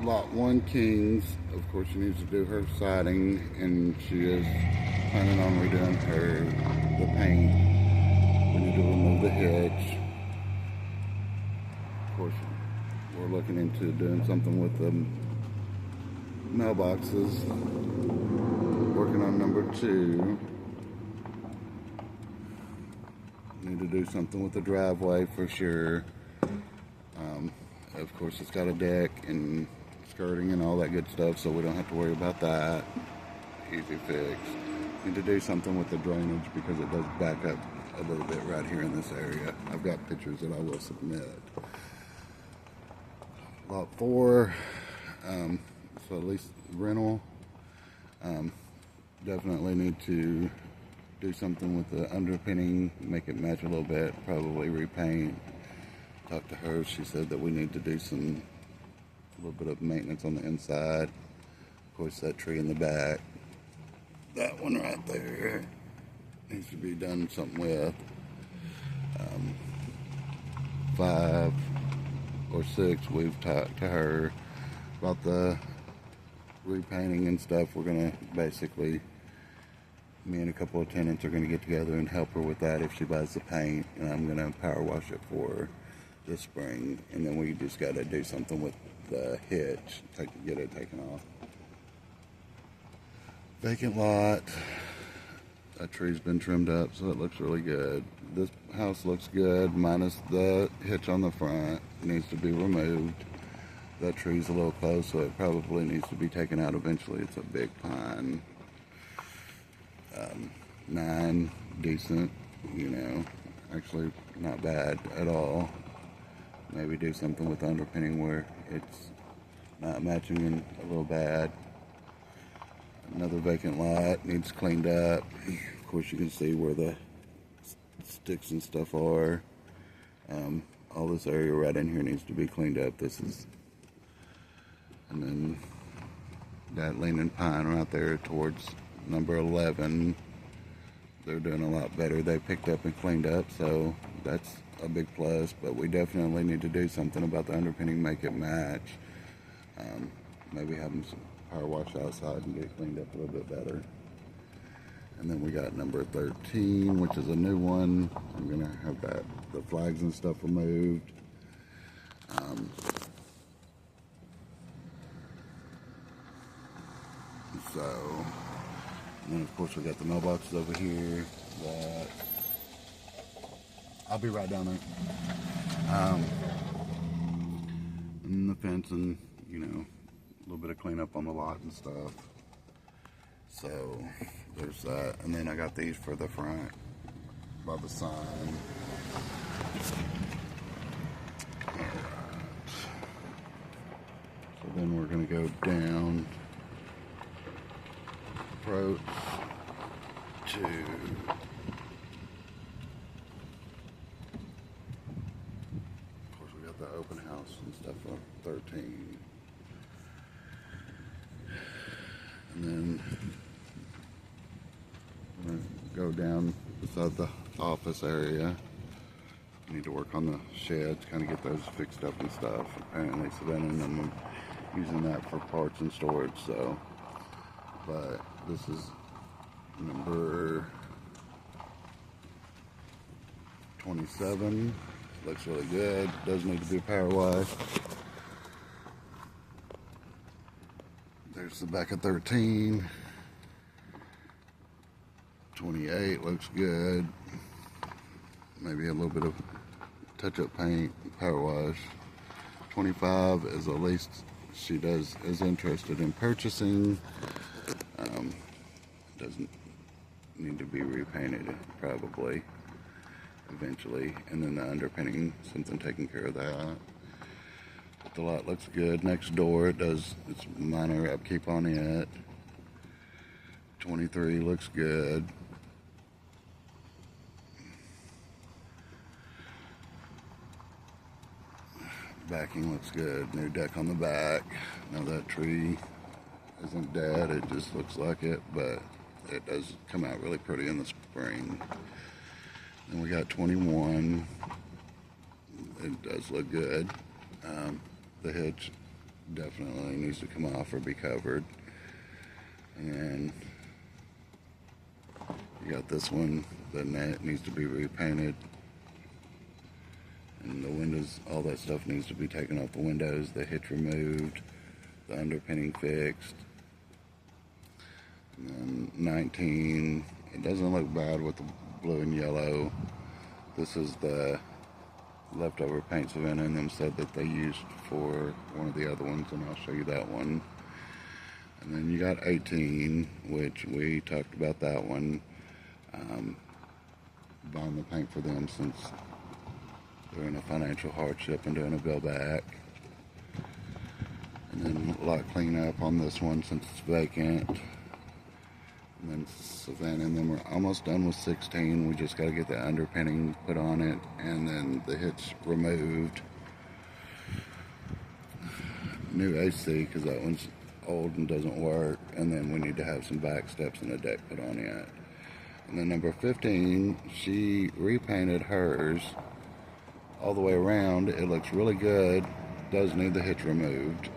Lot 1 Kings. Of course, she needs to do her siding, and she is planning on redoing the paint. We need to remove the hitch. Of course, we're looking into doing something with the mailboxes. Working on number 2. Need to do something with the driveway for sure. Of course, it's got a deck and skirting and all that good stuff, so we don't have to worry about that. Easy fix. Need to do something with the drainage because it does back up a little bit right here in this area. I've got pictures that I will submit. Lot 4, so at least rental. Definitely need to do something with the underpinning, make it match a little bit, probably repaint. Talked to her, she said that we need to do a little bit of maintenance on the inside. Of course, that tree in the back, that one right there, needs to be done something with. 5 or 6, we've talked to her about the repainting and stuff. We're gonna basically, me and a couple of tenants are gonna get together and help her with that if she buys the paint, and I'm gonna power wash it for her this spring, and then we just got to do something with the hitch, get it taken off. Vacant lot. That tree's been trimmed up, so it looks really good. This house looks good, minus the hitch on the front. It needs to be removed. That tree's a little close, so it probably needs to be taken out eventually. It's a big pine. 9, decent, actually not bad at all. Maybe do something with the underpinning where it's not matching and a little bad. Another vacant lot, needs cleaned up. Of course, you can see where the sticks and stuff are. All this area right in here needs to be cleaned up. And then that leaning pine right there towards number 11. They're doing a lot better. They picked up and cleaned up, so that's a big plus, but we definitely need to do something about the underpinning, make it match. Maybe have them power wash outside and get it cleaned up a little bit better. And then we got number 13, which is a new one. I'm gonna have the flags and stuff removed. And then of course we got the mailboxes over here. I'll be right down there. And the fencing, a little bit of cleanup on the lot and stuff. So there's that. And then I got these for the front by the sign. Alright. So then we're gonna go down, approach to the open house and stuff on 13. And then I'm going to go down beside the office area. I need to work on the sheds, kind of get those fixed up and stuff. Apparently, so then I'm using that for parts and storage, so. But this is number 27. Looks really good. Does need to be power washed. There's the back of 13. 28 looks good. Maybe a little bit of touch-up paint, power wash. 25 is at least she is interested in purchasing. Doesn't need to be repainted probably eventually, and then the underpinning, something taking care of that. But the lot looks good. Next door, it's minor upkeep on it. 23 looks good. Backing looks good. New deck on the back. Now that tree isn't dead, it just looks like it, but it does come out really pretty in the spring. Then we got 21. It does look good. The hitch definitely needs to come off or be covered. And you got this one, the net needs to be repainted. And the windows, all that stuff needs to be taken off the windows, the hitch removed, the underpinning fixed. And then 19, it doesn't look bad with the blue and yellow. This is the leftover paint Savannah and them said that they used for one of the other ones, and I'll show you that one. And then you got 18, which we talked about that one. Buying the paint for them since they're in a financial hardship and doing a bill back. And then a lot cleanup on this one since it's vacant. And then Savannah and them are almost done with 16. We just got to get the underpinning put on it and then the hitch removed. New AC because that one's old and doesn't work. And then we need to have some back steps and a deck put on it. And then number 15, she repainted hers all the way around. It looks really good. Does need the hitch removed.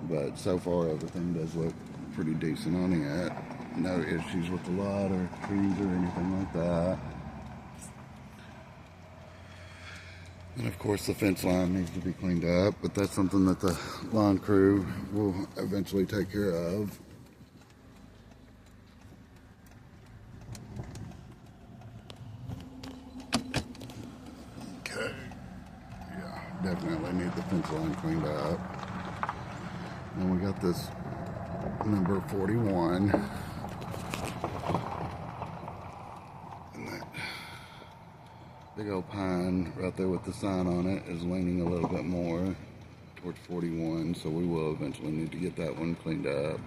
But so far everything does look pretty decent on it. No issues with the lot or trees or anything like that. And of course the fence line needs to be cleaned up, but that's something that the lawn crew will eventually take care of. Okay, yeah, definitely need the fence line cleaned up. And we got this number 41. And that big old pine right there with the sign on it is leaning a little bit more towards 41, so we will eventually need to get that one cleaned up.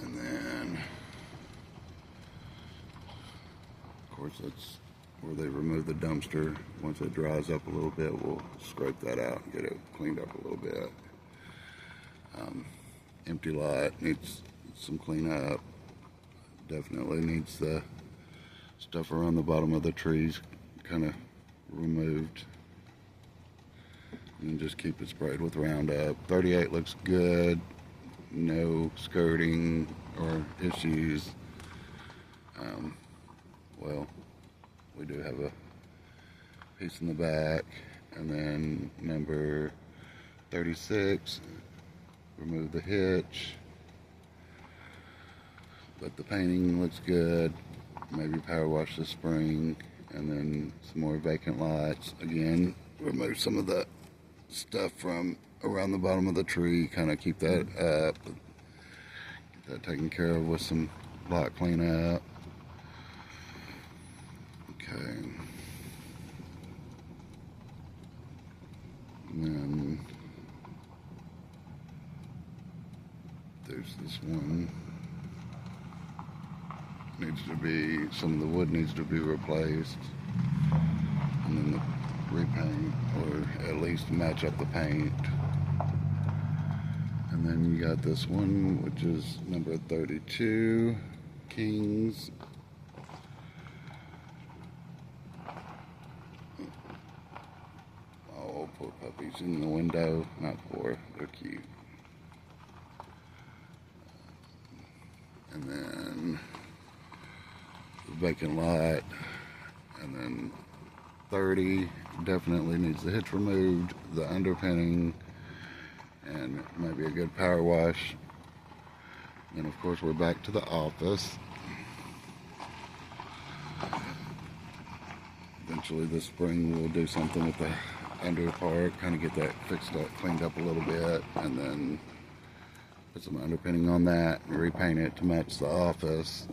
And then, of course, that's where they remove the dumpster. Once it dries up a little bit, we'll scrape that out and get it cleaned up a little bit. Empty lot needs some cleanup. Definitely needs the stuff around the bottom of the trees kind of removed. And just keep it sprayed with Roundup. 38 looks good. No skirting or issues. Well, we do have a piece in the back. And then number 36, remove the hitch. But the painting looks good. Maybe power wash the spring. And then some more vacant lights. Again, remove some of the stuff from around the bottom of the tree. Kind of keep that up. Get that taken care of with some lot cleanup. Okay. And then there's this one. Needs to be, some of the wood needs to be replaced. And then the repaint, or at least match up the paint. And then you got this one, which is number 32, Kings. Oh, poor puppies in the window. Not poor, they're cute. And then the vacant lot. And then 30 definitely needs the hitch removed, the underpinning, and maybe a good power wash. And of course we're back to the office. Eventually this spring we'll do something with the under part, kind of get that fixed up, cleaned up a little bit, and then put some underpinning on that and repaint it to match the office.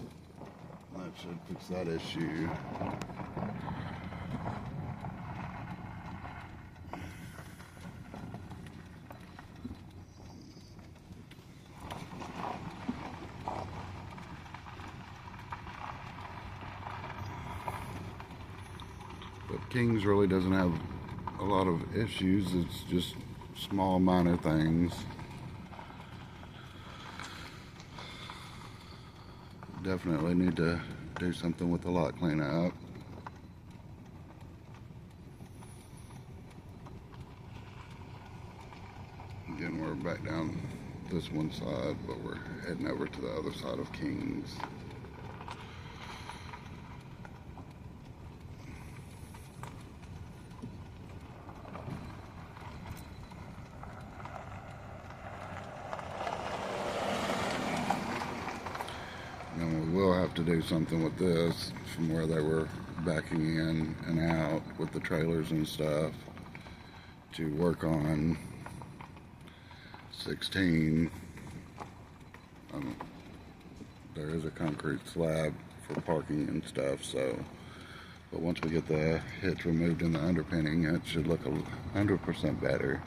That should fix that issue. But Kings really doesn't have a lot of issues. It's just small, minor things. Definitely need to do something with the lot cleanup. went back down this one side, but we're heading over to the other side of Kings. Now we will have to do something with this from where they were backing in and out with the trailers and stuff to work on 16. There is a concrete slab for parking and stuff, so but once we get the hitch removed in the underpinning, it should look 100% better.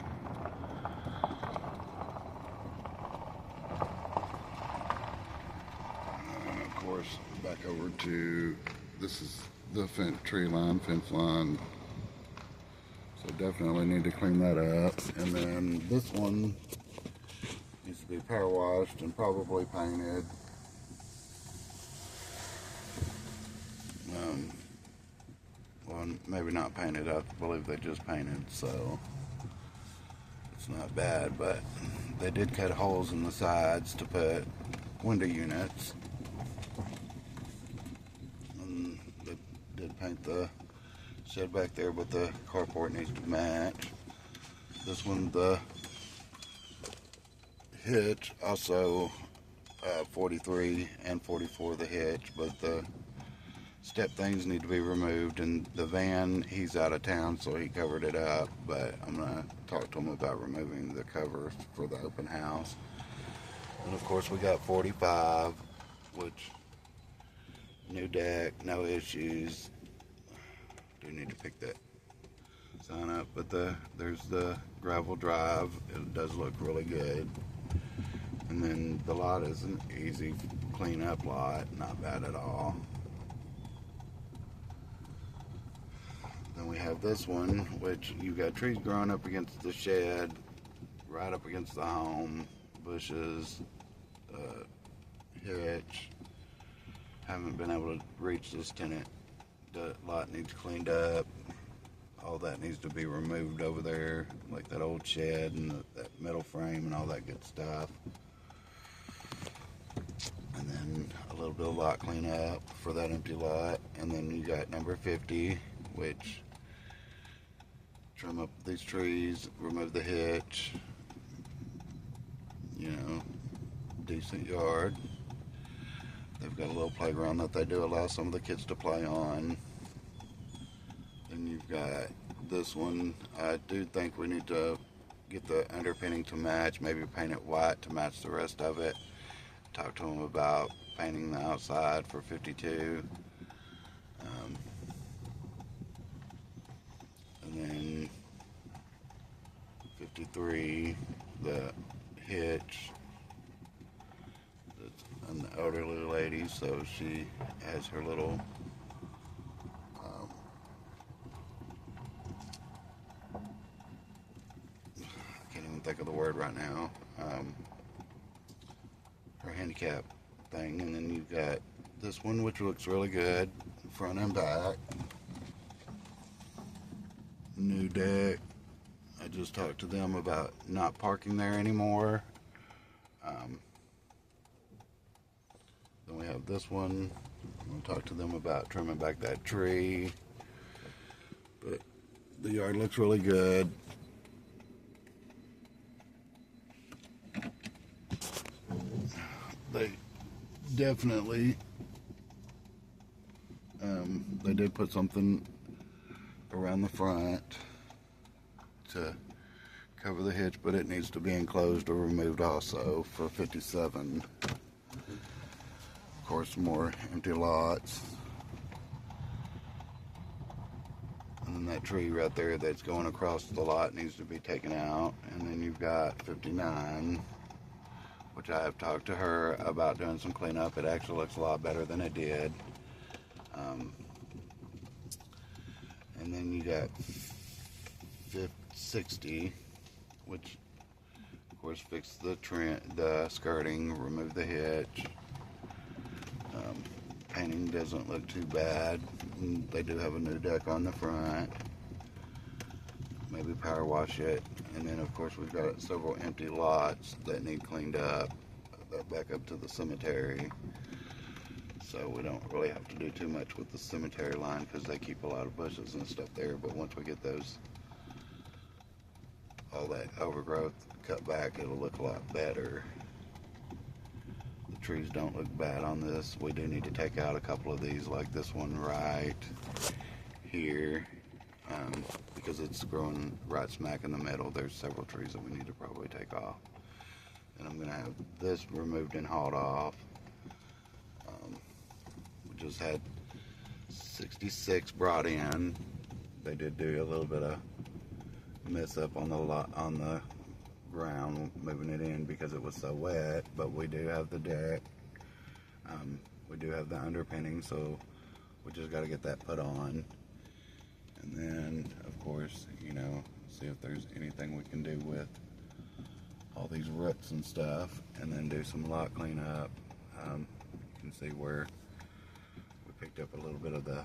And of course, back over to, this is the fence line. So definitely need to clean that up. And then this one needs to be power washed and probably painted. Well, maybe not painted. I believe they just painted, so it's not bad. But they did cut holes in the sides to put window units. And they did paint the shed back there, but the carport needs to match. This one, the hitch, also 43 and 44 the hitch, but the step things need to be removed. And the van, he's out of town, so he covered it up, but I'm gonna talk to him about removing the cover for the open house. And of course we got 45, which new deck, no issues. Do need to pick that sign up, but there's the gravel drive. It does look really good. And then the lot is an easy clean up lot, not bad at all. Then we have this one, which you got trees growing up against the shed, right up against the home, bushes, hitch. Haven't been able to reach this tenant. The lot needs cleaned up. All that needs to be removed over there, like that old shed and that metal frame and all that good stuff. And then a little bit of lot cleanup for that empty lot. And then you got number 50, which trim up these trees, remove the hitch, you know, decent yard. They've got a little playground that they do allow some of the kids to play on. Then you've got this one. I do think we need to get the underpinning to match, maybe paint it white to match the rest of it. Talk to them about painting the outside for 52. And then 53, the hitch. That's an elderly lady, so she has her little I can't even think of the word right now. Her handicap thing. And then you've got this one, which looks really good, front and back. New deck. I just talked to them about not parking there anymore. Then we have this one. I'm going to talk to them about trimming back that tree. But the yard looks really good. They definitely, they did put something around the front to cover the hitch, but it needs to be enclosed or removed also for 57. Of course, more empty lots. And then that tree right there that's going across the lot needs to be taken out. And then you've got 59, which I have talked to her about doing some cleanup. It actually looks a lot better than it did. And then you got 60, which of course fix the skirting, remove the hitch. Painting doesn't look too bad. They do have a new deck on the front. maybe power wash it. And then of course we've got several empty lots that need cleaned up back up to the cemetery. So we don't really have to do too much with the cemetery line because they keep a lot of bushes and stuff there. But once we get all that overgrowth cut back, it'll look a lot better. The trees don't look bad on this. We do need to take out a couple of these, like this one right here, because it's growing right smack in the middle. There's several trees that we need to probably take off. And I'm going to have this removed and hauled off. We just had 66 brought in. They did do a little bit of mess up on the ground moving it in because it was so wet, but we do have the deck. We do have the underpinning, so we just got to get that put on. And then, of course, see if there's anything we can do with all these roots and stuff, and then do some lot cleanup. You can see where we picked up a little bit of the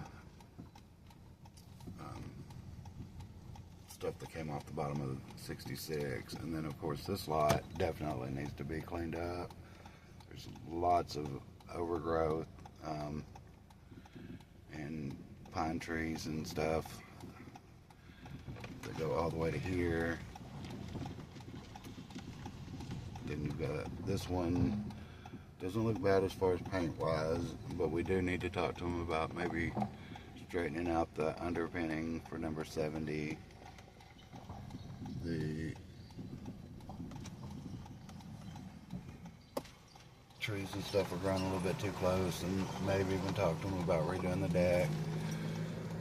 stuff that came off the bottom of the 66. And then, of course, this lot definitely needs to be cleaned up. There's lots of overgrowth and pine trees and stuff that go all the way to here. Then you've got this one. Doesn't look bad as far as paint wise, but we do need to talk to them about maybe straightening out the underpinning for number 70. The trees and stuff are growing a little bit too close, and maybe even talk to them about redoing the deck.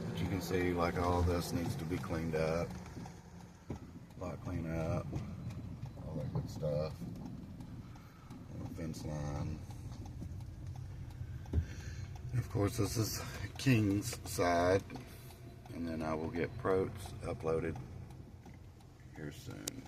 But you can see, like, all this needs to be cleaned up. Lot cleanup, all that good stuff. And the fence line. And of course, this is King's side, and then I will get Protes uploaded here soon.